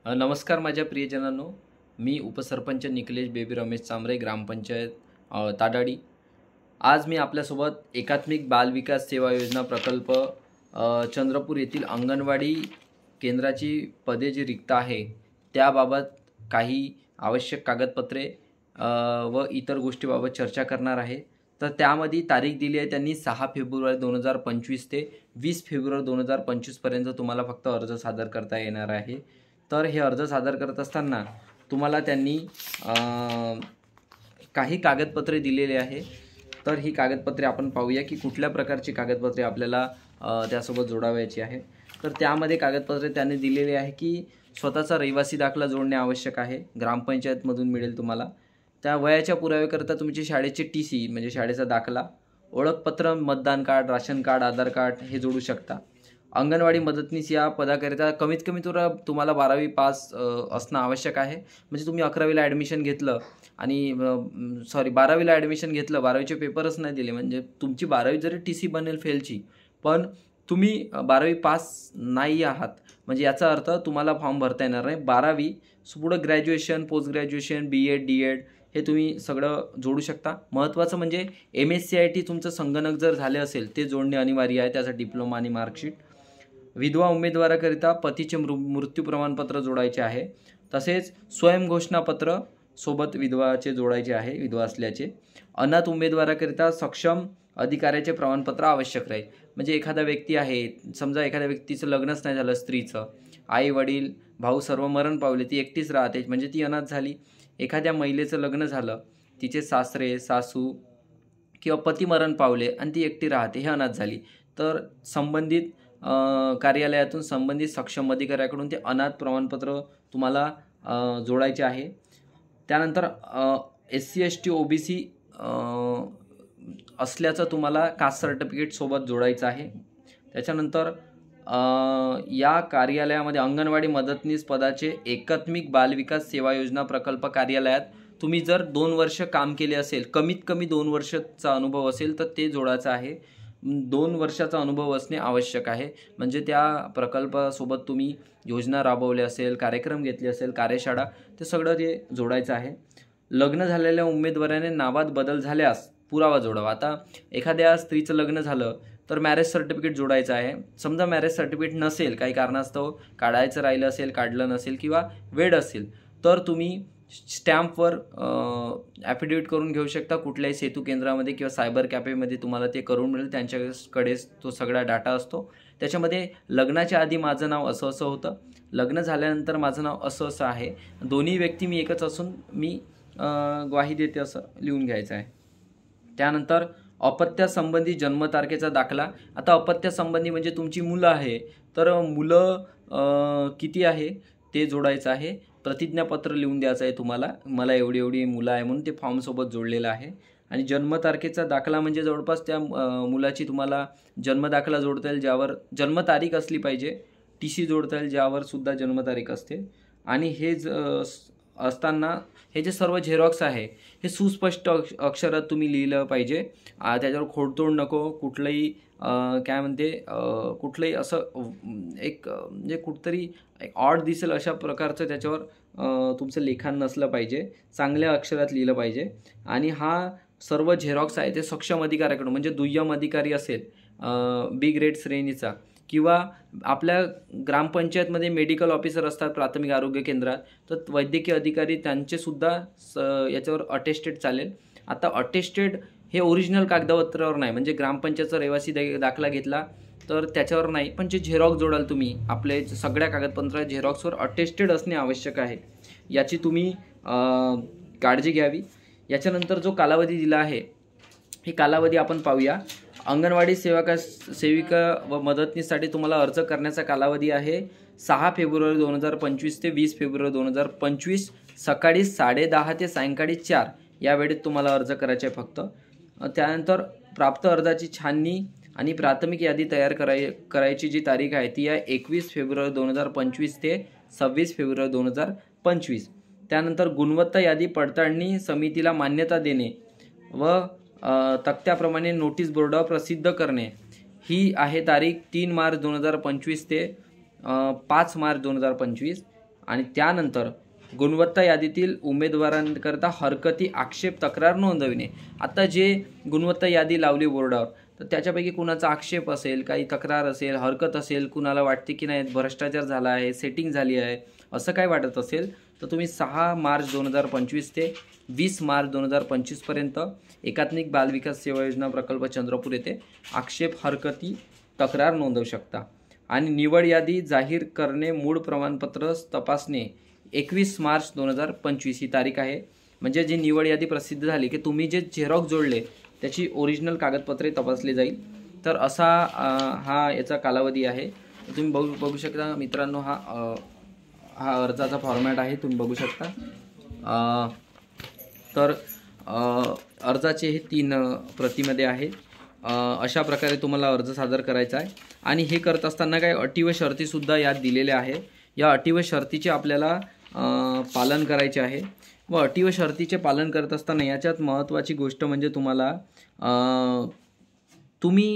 नमस्कार माझ्या प्रियजनांनो, मी उपसरपंच निकलेश बेबी रमेश चांबरे, ग्रामपंचायत ताडाडी. आज मी आपल्यासोबत एकात्मिक बालविकास सेवा योजना प्रकल्प चंद्रपूर येथील अंगणवाडी केंद्राची पदे जी रिक्त आहे त्याबाबत काही आवश्यक कागदपत्रे व इतर गोष्टीबाबत चर्चा करणार आहे. तर त्यामध्ये तारीख दिली आहे त्यांनी 6 फेब्रुवारी 2025 ते 20 फेब्रुवारी 2025 पर्यंत तुम्हाला फक्त अर्ज सादर करता येणार आहे. तर हे अर्ज सादर करत असताना तुम्हाला त्यांनी काही कागदपत्रे दिलेले आहे. तर ही कागदपत्रे आपण पाहूया की कुठल्या प्रकारची कागदपत्रे आपल्याला त्यासोबत जोडावायची आहे. तर त्यामध्ये कागदपत्रे त्यांनी दिलेले आहे की स्वतःचा रहिवासी दाखला जोडणे आवश्यक आहे, ग्रामपंचायतमधून मिळेल तुम्हाला. त्या वयाच्या पुराव्याकरता तुमची शाळेची TC म्हणजे शाळेचा दाखला, ओळखपत्र, मतदान कार्ड, राशन कार्ड, आधार कार्ड हे जोडू शकता. अंगणवाडी मदतनीस या पदाकरिता कमीत कमी तुम्हाला 12वी पास असणं आवश्यक आहे. म्हणजे तुम्ही 11वीला ॲडमिशन घेतलं आणि 12वीला ॲडमिशन घेतलं, 12वीचे पेपरच नाही दिले, म्हणजे तुमची 12वी जरी TC बनेल फेलची, पण तुम्ही 12वी पास नाही आहात, म्हणजे याचा अर्थ तुम्हाला फॉर्म भरता येणार नाही. 12वी पुढं graduation, post graduation, BEd, DEd हे तुम्ही सगळं जोडू शकता. महत्त्वाचं म्हणजे MSCIT तुमचं संगणक जर झाले असेल ते जोडणे अनिवार्य आहे, त्याचा डिप्लोमा आणि मार्कशीट. विधवा उमेदवाराकरिता पतीचे मृत्यू प्रमाणपत्र जोडायचे आहे. तसेच स्वयंघोषणापत्र सोबत विधवाचे जोडायचे आहे, विधवा असल्याचे. अनाथ उमेदवाराकरिता सक्षम अधिकाऱ्याचे प्रमाणपत्र आवश्यक राहील. म्हणजे एखादा व्यक्ती आहे, समजा एखाद्या व्यक्तीचं लग्नच नाही झालं, स्त्रीचं आई वडील भाऊ सर्व मरण पावले, ती एकटीच राहते, म्हणजे ती अनाथ झाली. एखाद्या महिलेचं लग्न झालं, तिचे सासरे सासू किंवा पती मरण पावले आणि ती एकटी राहते, हे अनाथ झाली, तर संबंधित कार्यालयातून संबंधित सक्षम अधिकाऱ्याकडून ते अनाथ प्रमाणपत्र तुम्हाला जोडायचे आहे. त्यानंतर SC ST OBC असल्याचं तुम्हाला कास्ट सर्टिफिकेट सोबत जोडायचं आहे. त्याच्यानंतर या कार्यालयामध्ये अंगणवाडी मदतनीस पदाचे एकात्मिक बालविकास सेवा योजना प्रकल्प कार्यालयात तुम्ही जर 2 वर्ष काम केले असेल, कमीत कमी 2 वर्षाचा अनुभव असेल तर ते जोडायचं आहे. 2 वर्षाचा अनुभव असणे आवश्यक आहे. म्हणजे त्या प्रकल्पासोबत तुम्ही योजना राबवली असेल, कार्यक्रम घेतले असेल, कार्यशाळा, ते सगळं ते जोडायचं आहे. लग्न झालेल्या उमेदवाराने नावात बदल झाल्यास पुरावा जोडावा. आता एखाद्या स्त्रीचं लग्न झालं तर मॅरेज सर्टिफिकेट जोडायचं आहे. समजा मॅरेज सर्टिफिकेट नसेल, काही कारणास्तव काढायचं राहिलं असेल, काढलं नसेल किंवा वेळ असेल, तर तुम्ही स्टॅम्पवर ॲफिडेविट करून घेऊ शकता. कुठल्याही सेतू केंद्रामध्ये किंवा सायबर कॅफेमध्ये तुम्हाला ते करून मिळेल. त्यांच्याकडे तो सगळा डाटा असतो. त्याच्यामध्ये लग्नाच्या आधी माझं नाव असं असं होतं, लग्न झाल्यानंतर माझं नाव असं असं आहे, दोन्ही व्यक्ती मी एकच असून मी ग्वाही देते असं लिहून घ्यायचं आहे. त्यानंतर अपत्यासंबंधी जन्मतारखेचा दाखला. आता अपत्यासंबंधी म्हणजे तुमची मुलं आहे, तर मुलं किती आहे ते जोडायचं आहे. प्रतिज्ञापत्र लिहून द्यायचं आहे तुम्हाला, मला एवढी एवढी मुलं आहे म्हणून, ते फॉर्मसोबत जोडलेलं आहे. आणि जन्मतारखेचा दाखला म्हणजे जवळपास त्या मुलाची तुम्हाला जन्मदाखला जोडता येईल, ज्यावर जन्मतारीख असली पाहिजे. TC जोडता येईल, ज्यावर सुद्धा जन्मतारीख असते. आणि हे असताना हे जे सर्व झेरॉक्स आहे हे सुस्पष्ट अक्षरात तुम्ही लिहिलं पाहिजे. त्याच्यावर खोडतोड नको, कुठलंही काय म्हणते कुठलंही असं एक म्हणजे कुठतरी ऑड दिसेल अशा प्रकारचं त्याच्यावर तुमचं लिखाण नसलं पाहिजे. चांगल्या अक्षरात लिहिलं पाहिजे. आणि हा सर्व झेरॉक्स आहे ते सक्षम अधिकाऱ्याकडून, म्हणजे दुय्यम अधिकारी असेल B ग्रेड श्रेणीचा, किंवा आपल्या ग्रामपंचायतमध्ये मेडिकल ऑफिसर असतात प्राथमिक आरोग्य केंद्रात, तर वैद्यकीय अधिकारी त्यांचेसुद्धा याच्यावर अटेस्टेड चालेल. आता अटेस्टेड हे ओरिजिनल कागदपत्रावर नाही, म्हणजे ग्रामपंचायतचा रहिवासी दाखला घेतला तर त्याच्यावर नाही, पण जे झेरॉक्स जोडाल तुम्ही आपले सगळ्या कागदपत्र झेरॉक्सवर अटेस्टेड असणे आवश्यक आहे. याची तुम्ही काळजी घ्यावी. याच्यानंतर जो कालावधी दिला आहे हे कालावधी आपण पाहूया. अंगणवाडी सेविका व मदतनीससाठी तुम्हाला अर्ज करण्याचा कालावधी आहे 6 फेब्रुवारी 2025 ते 20 फेब्रुवारी 2025 सकाळी 10:30 ते सायंकाळी 4 या वेळेत तुम्हाला अर्ज करायचे आहे फक्त. त्यानंतर प्राप्त अर्जाची छाननी आणि प्राथमिक यादी तयार करायची जी तारीख आहे ती आहे 21 फेब्रुवारी 2025 ते 26 फेब्रुवारी 2025. त्यानंतर गुणवत्ता यादी पडताळणी समितीला मान्यता देणे व तक्त्याप्रमाणे नोटीस बोर्डावर प्रसिद्ध करणे ही आहे तारीख 3 मार्च 2025 ते 5 मार्च 2025. आणि त्यानंतर गुणवत्ता यादीतील उमेदवारांकरता हरकती आक्षेप तक्रार नोंदविणे. आता जे गुणवत्ता यादी लावली बोर्डावर, तर त्याच्यापैकी कुणाचा आक्षेप असेल, काही तक्रार असेल, हरकत असेल, कुणाला वाटते की नाही भ्रष्टाचार झाला आहे, सेटिंग झाली आहे, असं काय वाटत असेल, तर तुम्ही 6 मार्च 2025 ते 20 मार्च 2025 पर्यंत एकात्मिक बालविकास सेवा योजना प्रकल्प चंद्रपूर येथे आक्षेप, हरकती, तक्रार नोंदवू शकता. आणि निवड यादी जाहीर करणे, मूळ प्रमाणपत्र तपासणे 21 मार्च 2025 ही तारीख आहे. म्हणजे जी निवड यादी प्रसिद्ध झाली की तुम्ही जे झेरॉक्स जोडले त्याची ओरिजिनल कागदपत्रे तपासली जाईल. तर असा हा याचा कालावधी आहे. तुम्ही बघू शकता मित्रांनो, हा अर्जाचा फॉर्मॅट आहे, तुम्ही बघू शकता. तर अर्जाचे हे 3 प्रतीमध्ये आहेत. अशा प्रकारे तुम्हाला अर्ज सादर करायचा आहे. आणि हे करत असताना काही अटी व शर्तीसुद्धा यात दिलेल्या आहे. या अटी व शर्तीचे आपल्याला पालन करायचे आहे. व अटी व शर्तीचे पालन करत असताना याच्यात महत्त्वाची गोष्ट म्हणजे तुम्हाला तुम्ही